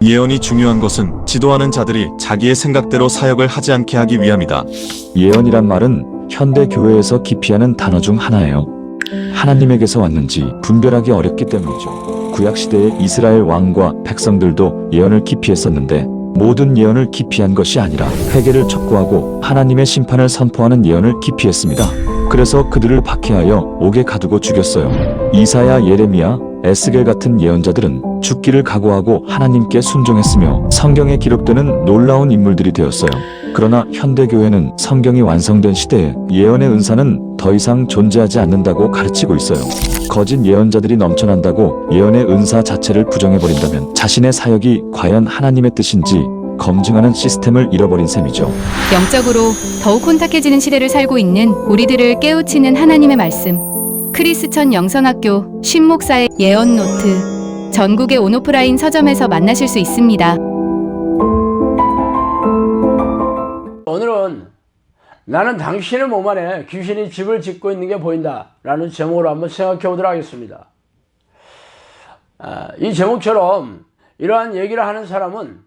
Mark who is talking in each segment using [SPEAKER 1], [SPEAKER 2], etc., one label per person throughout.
[SPEAKER 1] 예언이 중요한 것은 지도하는 자들이 자기의 생각대로 사역을 하지 않게 하기 위함이다.
[SPEAKER 2] 예언이란 말은 현대 교회에서 기피하는 단어 중 하나예요. 하나님에게서 왔는지 분별하기 어렵기 때문이죠. 구약시대의 이스라엘 왕과 백성들도 예언을 기피했었는데 모든 예언을 기피한 것이 아니라 회개를 촉구하고 하나님의 심판을 선포하는 예언을 기피했습니다. 그래서 그들을 박해하여 옥에 가두고 죽였어요. 이사야, 예레미야, 에스겔 같은 예언자들은 죽기를 각오하고 하나님께 순종했으며 성경에 기록되는 놀라운 인물들이 되었어요. 그러나 현대교회는 성경이 완성된 시대에 예언의 은사는 더 이상 존재하지 않는다고 가르치고 있어요. 거짓 예언자들이 넘쳐난다고 예언의 은사 자체를 부정해버린다면 자신의 사역이 과연 하나님의 뜻인지 검증하는 시스템을 잃어버린 셈이죠.
[SPEAKER 3] 영적으로 더욱 혼탁해지는 시대를 살고 있는 우리들을 깨우치는 하나님의 말씀. 크리스천 영성학교 신목사의 예언 노트. 전국의 온오프라인 서점에서 만나실 수 있습니다.
[SPEAKER 4] 오늘은 나는 당신의 몸 안에 귀신이 집을 짓고 있는 게 보인다 라는 제목으로 한번 생각해 보도록 하겠습니다. 이 제목처럼 이러한 얘기를 하는 사람은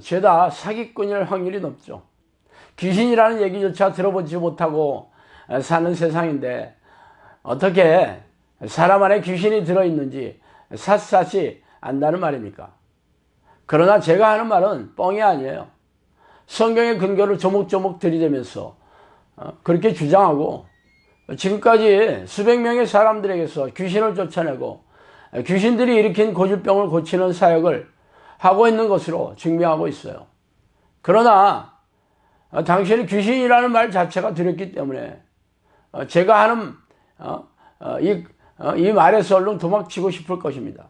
[SPEAKER 4] 죄다 사기꾼일 확률이 높죠. 귀신이라는 얘기조차 들어보지 못하고 사는 세상인데 어떻게 사람 안에 귀신이 들어있는지 샅샅이 안다는 말입니까? 그러나 제가 하는 말은 뻥이 아니에요. 성경의 근거를 조목조목 들이대면서 그렇게 주장하고 지금까지 수백 명의 사람들에게서 귀신을 쫓아내고 귀신들이 일으킨 고질병을 고치는 사역을 하고 있는 것으로 증명하고 있어요. 그러나 당신이 귀신이라는 말 자체가 두렵기 때문에 제가 하는 이 말에서 얼른 도망치고 싶을 것입니다.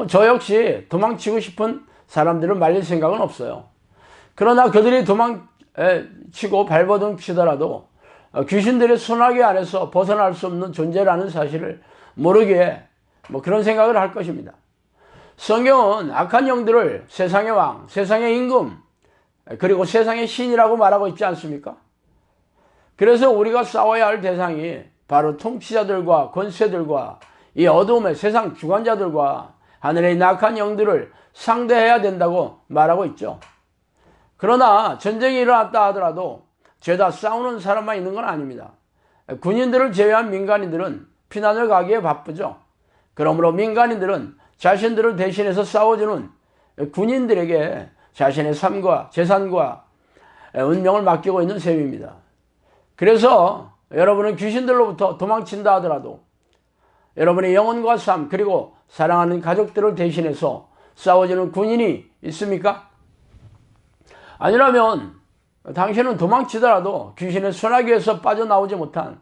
[SPEAKER 4] 저 역시 도망치고 싶은 사람들을 말릴 생각은 없어요. 그러나 그들이 도망치고 발버둥 치더라도 귀신들의 손아귀 안에서 벗어날 수 없는 존재라는 사실을 모르기에 그런 생각을 할 것입니다. 성경은 악한 영들을 세상의 왕, 세상의 임금, 그리고 세상의 신이라고 말하고 있지 않습니까? 그래서 우리가 싸워야 할 대상이 바로 통치자들과 권세들과 이 어둠의 세상 주관자들과 하늘에 있는 악한 영들을 상대해야 된다고 말하고 있죠. 그러나 전쟁이 일어났다 하더라도 죄다 싸우는 사람만 있는 건 아닙니다. 군인들을 제외한 민간인들은 피난을 가기에 바쁘죠. 그러므로 민간인들은 자신들을 대신해서 싸워주는 군인들에게 자신의 삶과 재산과 운명을 맡기고 있는 셈입니다. 그래서 여러분은 귀신들로부터 도망친다 하더라도 여러분의 영혼과 삶 그리고 사랑하는 가족들을 대신해서 싸워주는 군인이 있습니까? 아니라면 당신은 도망치더라도 귀신의 손아귀에서 빠져나오지 못한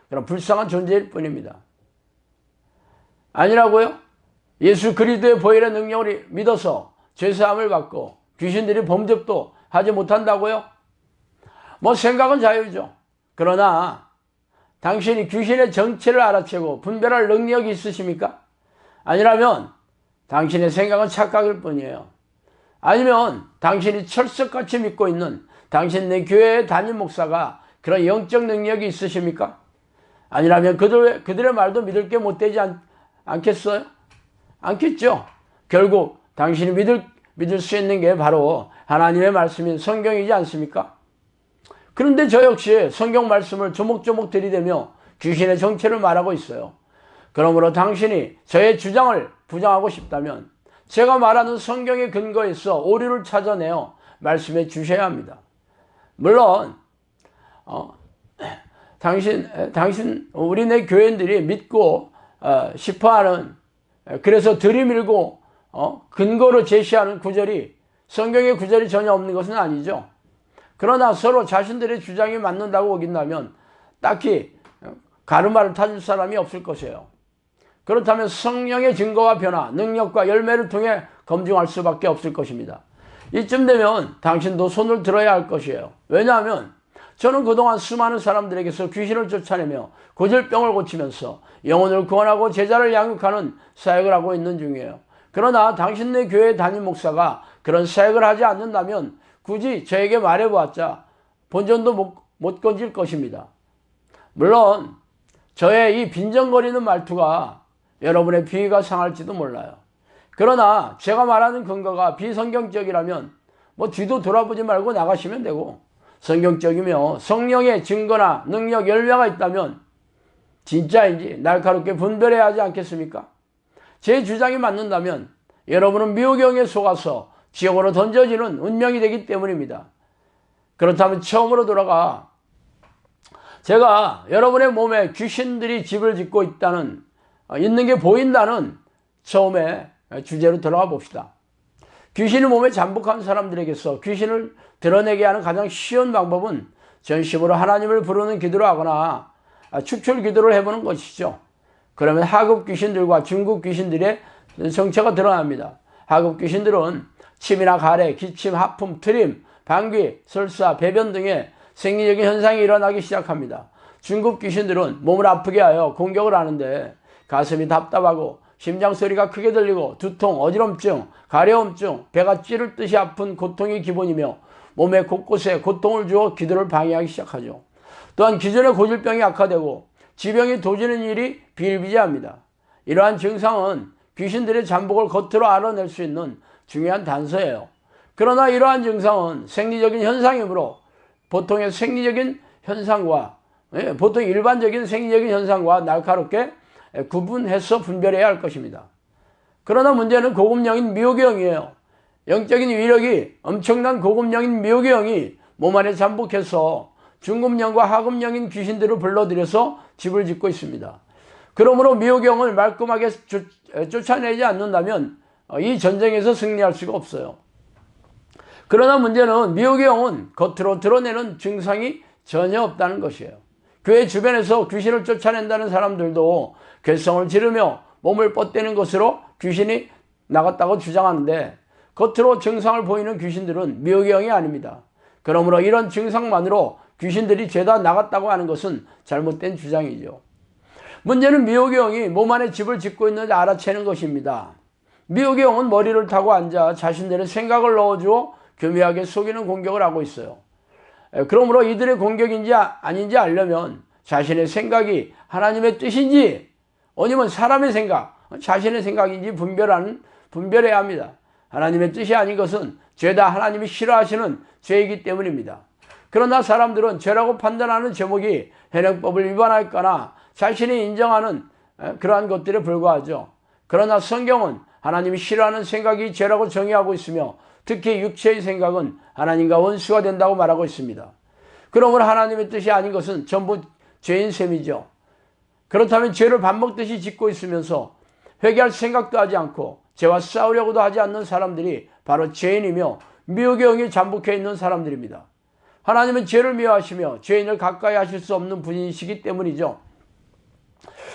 [SPEAKER 4] 그런 불쌍한 존재일 뿐입니다. 아니라고요? 예수 그리스도의 보혈의 능력을 믿어서 죄사함을 받고 귀신들이 범접도 하지 못한다고요? 생각은 자유죠. 그러나 당신이 귀신의 정체를 알아채고 분별할 능력이 있으십니까? 아니라면 당신의 생각은 착각일 뿐이에요. 아니면 당신이 철석같이 믿고 있는 당신네 교회의 담임 목사가 그런 영적 능력이 있으십니까? 아니라면 그들의 말도 믿을 게 못되지 않겠어요? 않겠죠. 결국 당신이 믿을 수 있는 게 바로 하나님의 말씀인 성경이지 않습니까? 그런데 저 역시 성경 말씀을 조목조목 들이대며 귀신의 정체를 말하고 있어요. 그러므로 당신이 저의 주장을 부정하고 싶다면 제가 말하는 성경의 근거에서 오류를 찾아내어 말씀해 주셔야 합니다. 물론 우리네 교인들이 믿고 싶어하는 그래서 들이밀고 근거로 제시하는 구절이 성경의 구절이 전혀 없는 것은 아니죠. 그러나 서로 자신들의 주장이 맞는다고 어긴다면 딱히 가르마를 타줄 사람이 없을 것이에요. 그렇다면 성령의 증거와 변화, 능력과 열매를 통해 검증할 수밖에 없을 것입니다. 이쯤 되면 당신도 손을 들어야 할 것이에요. 왜냐하면 저는 그동안 수많은 사람들에게서 귀신을 쫓아내며 고질병을 고치면서 영혼을 구원하고 제자를 양육하는 사역을 하고 있는 중이에요. 그러나 당신네 교회 담임 목사가 그런 사역을 하지 않는다면 굳이 저에게 말해보았자 본전도 못 건질 것입니다. 물론 저의 이 빈정거리는 말투가 여러분의 비위가 상할지도 몰라요. 그러나 제가 말하는 근거가 비성경적이라면 뭐 뒤도 돌아보지 말고 나가시면 되고, 성경적이며 성령의 증거나 능력, 열매가 있다면 진짜인지 날카롭게 분별해야 하지 않겠습니까? 제 주장이 맞는다면 여러분은 미혹영에 속아서 지옥으로 던져지는 운명이 되기 때문입니다. 그렇다면 처음으로 돌아가 제가 여러분의 몸에 귀신들이 집을 짓고 있는 게 보인다는 처음에 주제로 들어가 봅시다. 귀신이 몸에 잠복한 사람들에게서 귀신을 드러내게 하는 가장 쉬운 방법은 전심으로 하나님을 부르는 기도를 하거나 축출 기도를 해보는 것이죠. 그러면 하급 귀신들과 중급 귀신들의 정체가 드러납니다. 하급 귀신들은 침이나 가래, 기침, 하품, 트림, 방귀, 설사, 배변 등의 생리적인 현상이 일어나기 시작합니다. 중급 귀신들은 몸을 아프게 하여 공격을 하는데 가슴이 답답하고 심장 소리가 크게 들리고 두통, 어지럼증, 가려움증, 배가 찌를 듯이 아픈 고통이 기본이며 몸의 곳곳에 고통을 주어 기도를 방해하기 시작하죠. 또한 기존의 고질병이 악화되고 지병이 도지는 일이 비일비재합니다. 이러한 증상은 귀신들의 잠복을 겉으로 알아낼 수 있는 중요한 단서예요. 그러나 이러한 증상은 생리적인 현상이므로 보통 일반적인 생리적인 현상과 날카롭게 구분해서 분별해야 할 것입니다. 그러나 문제는 고급령인 미혹의 영이에요. 영적인 위력이 엄청난 고급령인 미혹의 영이 몸 안에 잠복해서 중급령과 하급령인 귀신들을 불러들여서 집을 짓고 있습니다. 그러므로 미혹의 영을 말끔하게 쫓아내지 않는다면 이 전쟁에서 승리할 수가 없어요. 그러나 문제는 미혹의 영은 겉으로 드러내는 증상이 전혀 없다는 것이에요. 교회 주변에서 귀신을 쫓아낸다는 사람들도 괴성을 지르며 몸을 뻗대는 것으로 귀신이 나갔다고 주장하는데 겉으로 증상을 보이는 귀신들은 미혹의 영이 아닙니다. 그러므로 이런 증상만으로 귀신들이 죄다 나갔다고 하는 것은 잘못된 주장이죠. 문제는 미혹의 영이 몸 안에 집을 짓고 있는지 알아채는 것입니다. 미혹의 영은 머리를 타고 앉아 자신들의 생각을 넣어주어 교묘하게 속이는 공격을 하고 있어요. 그러므로 이들의 공격인지 아닌지 알려면 자신의 생각이 하나님의 뜻인지 아니면 사람의 생각, 자신의 생각인지 분별해야 합니다. 하나님의 뜻이 아닌 것은 죄다 하나님이 싫어하시는 죄이기 때문입니다. 그러나 사람들은 죄라고 판단하는 제목이 현행법을 위반할거나 자신이 인정하는 그러한 것들에 불과하죠. 그러나 성경은 하나님이 싫어하는 생각이 죄라고 정의하고 있으며 특히 육체의 생각은 하나님과 원수가 된다고 말하고 있습니다. 그러므로 하나님의 뜻이 아닌 것은 전부 죄인 셈이죠. 그렇다면 죄를 밥 먹듯이 짓고 있으면서 회개할 생각도 하지 않고 죄와 싸우려고도 하지 않는 사람들이 바로 죄인이며 미혹의 영이 잠복해 있는 사람들입니다. 하나님은 죄를 미워하시며 죄인을 가까이 하실 수 없는 분이시기 때문이죠.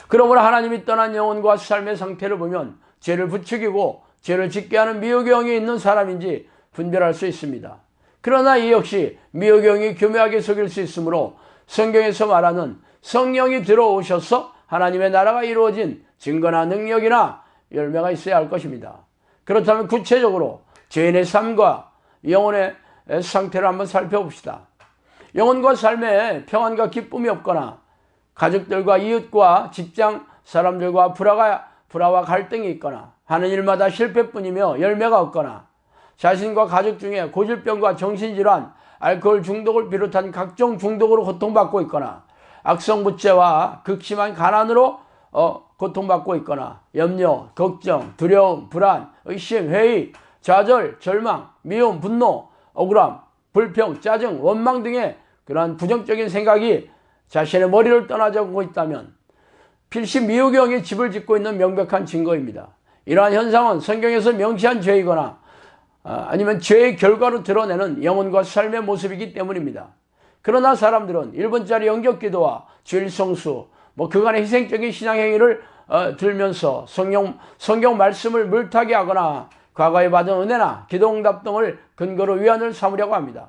[SPEAKER 4] 그러므로 하나님이 떠난 영혼과 삶의 상태를 보면 죄를 부추기고 죄를 짓게 하는 미혹의 영이 있는 사람인지 분별할 수 있습니다. 그러나 이 역시 미혹의 영이 교묘하게 속일 수 있으므로 성경에서 말하는 성령이 들어오셔서 하나님의 나라가 이루어진 증거나 능력이나 열매가 있어야 할 것입니다. 그렇다면 구체적으로 죄인의 삶과 영혼의 상태를 한번 살펴봅시다. 영혼과 삶에 평안과 기쁨이 없거나 가족들과 이웃과 직장 사람들과 불화와 갈등이 있거나 하는 일마다 실패뿐이며 열매가 없거나 자신과 가족 중에 고질병과 정신질환, 알코올 중독을 비롯한 각종 중독으로 고통받고 있거나 악성부채와 극심한 가난으로 고통받고 있거나 염려, 걱정, 두려움, 불안, 의심, 회의, 좌절, 절망, 미움, 분노, 억울함, 불평, 짜증, 원망 등의 그러한 부정적인 생각이 자신의 머리를 떠나자고 있다면 필시 미혹의 영이 집을 짓고 있는 명백한 증거입니다. 이러한 현상은 성경에서 명시한 죄이거나 아니면 죄의 결과로 드러내는 영혼과 삶의 모습이기 때문입니다. 그러나 사람들은 1분짜리 영적기도와 주일 성수, 그간의 희생적인 신앙행위를 들면서 성경 말씀을 물타기 하거나 과거에 받은 은혜나 기도응답 등을 근거로 위안을 삼으려고 합니다.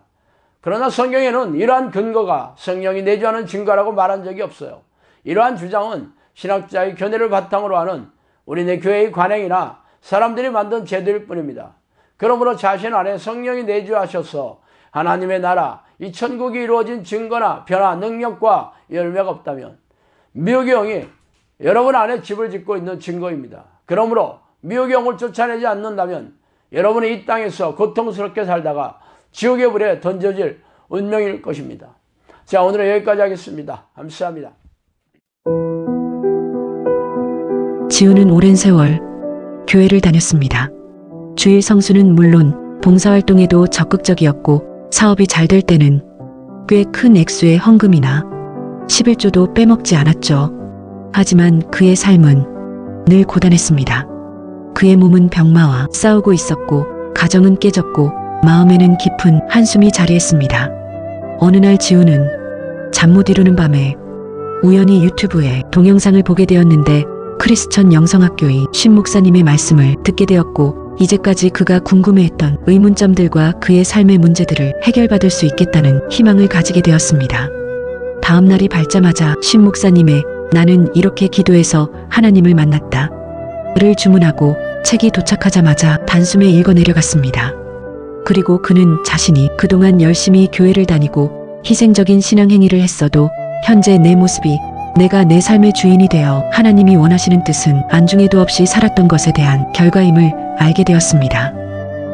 [SPEAKER 4] 그러나 성경에는 이러한 근거가 성령이 내주하는 증거라고 말한 적이 없어요. 이러한 주장은 신학자의 견해를 바탕으로 하는 우리네 교회의 관행이나 사람들이 만든 제도일 뿐입니다. 그러므로 자신 안에 성령이 내주하셔서 하나님의 나라, 이 천국이 이루어진 증거나 변화, 능력과 열매가 없다면 미혹의 영이 여러분 안에 집을 짓고 있는 증거입니다. 그러므로 미혹의 영을 쫓아내지 않는다면 여러분이 이 땅에서 고통스럽게 살다가 지옥의 불에 던져질 운명일 것입니다. 자, 오늘은 여기까지 하겠습니다. 감사합니다.
[SPEAKER 5] 지우는 오랜 세월 교회를 다녔습니다. 주일 성수는 물론 봉사활동에도 적극적이었고 사업이 잘 될 때는 꽤 큰 액수의 헌금이나 11조도 빼먹지 않았죠. 하지만 그의 삶은 늘 고단했습니다. 그의 몸은 병마와 싸우고 있었고 가정은 깨졌고 마음에는 깊은 한숨이 자리했습니다. 어느 날 지우는 잠 못 이루는 밤에 우연히 유튜브에 동영상을 보게 되었는데 크리스천 영성학교의 신 목사님의 말씀을 듣게 되었고 이제까지 그가 궁금해했던 의문점들과 그의 삶의 문제들을 해결받을 수 있겠다는 희망을 가지게 되었습니다. 다음 날이 밝자마자 신 목사님의 나는 이렇게 기도해서 하나님을 만났다를 주문하고 책이 도착하자마자 단숨에 읽어 내려갔습니다. 그리고 그는 자신이 그동안 열심히 교회를 다니고 희생적인 신앙 행위를 했어도 현재 내 모습이 내가 내 삶의 주인이 되어 하나님이 원하시는 뜻은 안중에도 없이 살았던 것에 대한 결과임을 알게 되었습니다.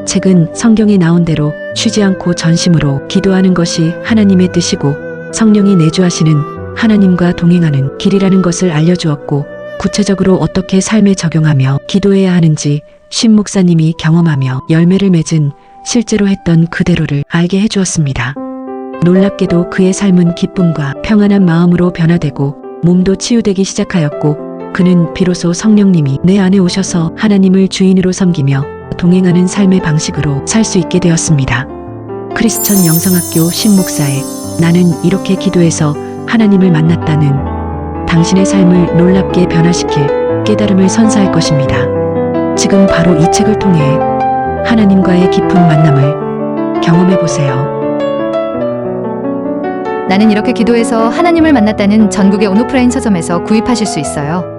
[SPEAKER 5] 책은 성경에 나온 대로 쉬지 않고 전심으로 기도하는 것이 하나님의 뜻이고 성령이 내주하시는 하나님과 동행하는 길이라는 것을 알려주었고 구체적으로 어떻게 삶에 적용하며 기도해야 하는지 신 목사님이 경험하며 열매를 맺은 실제로 했던 그대로를 알게 해주었습니다. 놀랍게도 그의 삶은 기쁨과 평안한 마음으로 변화되고 몸도 치유되기 시작하였고 그는 비로소 성령님이 내 안에 오셔서 하나님을 주인으로 섬기며 동행하는 삶의 방식으로 살 수 있게 되었습니다. 크리스천 영성학교 신목사의 나는 이렇게 기도해서 하나님을 만났다는 당신의 삶을 놀랍게 변화시킬 깨달음을 선사할 것입니다. 지금 바로 이 책을 통해 하나님과의 깊은 만남을 경험해 보세요.
[SPEAKER 3] 나는 이렇게 기도해서 하나님을 만났다는 전국의 온오프라인 서점에서 구입하실 수 있어요.